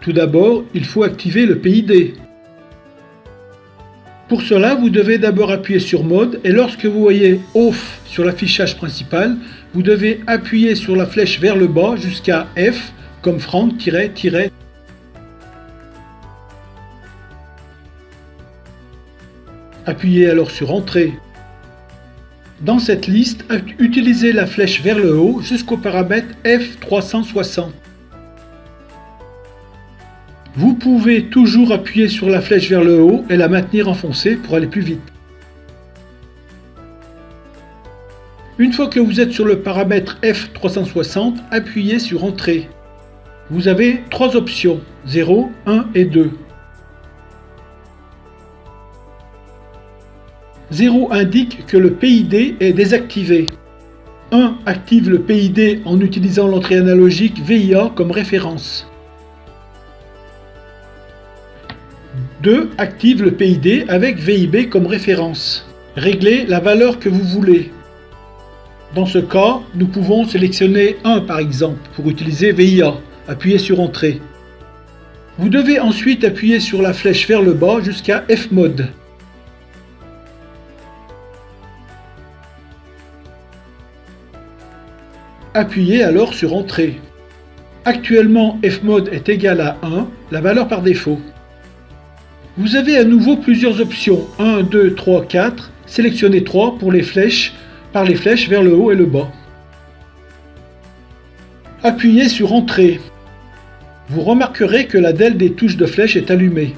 Tout d'abord, il faut activer le PID. Pour cela, vous devez d'abord appuyer sur Mode et lorsque vous voyez Off sur l'affichage principal, vous devez appuyer sur la flèche vers le bas jusqu'à F comme Franck -. Appuyez alors sur Entrée. Dans cette liste, utilisez la flèche vers le haut jusqu'au paramètre F360. Vous pouvez toujours appuyer sur la flèche vers le haut et la maintenir enfoncée pour aller plus vite. Une fois que vous êtes sur le paramètre F360, appuyez sur Entrée. Vous avez trois options, 0, 1 et 2. 0 indique que le PID est désactivé. 1 active le PID en utilisant l'entrée analogique VIA comme référence. 2 active le PID avec VIB comme référence. Réglez la valeur que vous voulez. Dans ce cas, nous pouvons sélectionner 1 par exemple pour utiliser VIA. Appuyez sur Entrée. Vous devez ensuite appuyer sur la flèche vers le bas jusqu'à Fmode. Appuyez alors sur Entrée. Actuellement, Fmode est égal à 1, la valeur par défaut. Vous avez à nouveau plusieurs options, 1, 2, 3, 4. Sélectionnez 3 pour les flèches, par les flèches vers le haut et le bas. Appuyez sur Entrée. Vous remarquerez que la DEL des touches de flèche est allumée.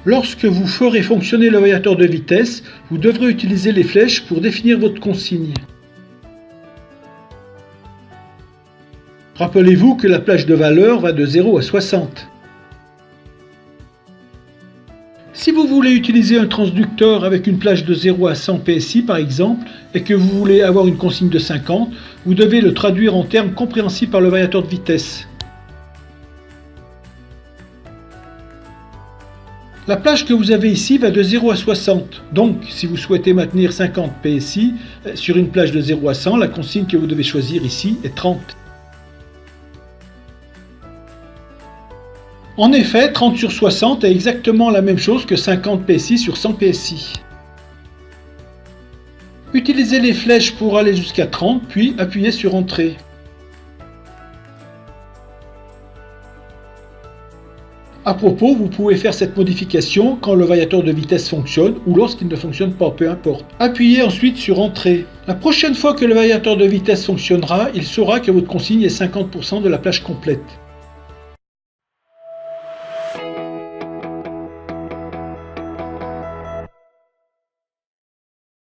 Lorsque vous ferez fonctionner le variateur de vitesse, vous devrez utiliser les flèches pour définir votre consigne. Rappelez-vous que la plage de valeur va de 0 à 60. Si vous voulez utiliser un transducteur avec une plage de 0 à 100 PSI par exemple, et que vous voulez avoir une consigne de 50, vous devez le traduire en termes compréhensibles par le variateur de vitesse. La plage que vous avez ici va de 0 à 60, donc si vous souhaitez maintenir 50 PSI sur une plage de 0 à 100, la consigne que vous devez choisir ici est 30. En effet, 30 sur 60 est exactement la même chose que 50 PSI sur 100 PSI. Utilisez les flèches pour aller jusqu'à 30, puis appuyez sur Entrée. À propos, vous pouvez faire cette modification quand le variateur de vitesse fonctionne ou lorsqu'il ne fonctionne pas, peu importe. Appuyez ensuite sur Entrée. La prochaine fois que le variateur de vitesse fonctionnera, il saura que votre consigne est 50% de la plage complète.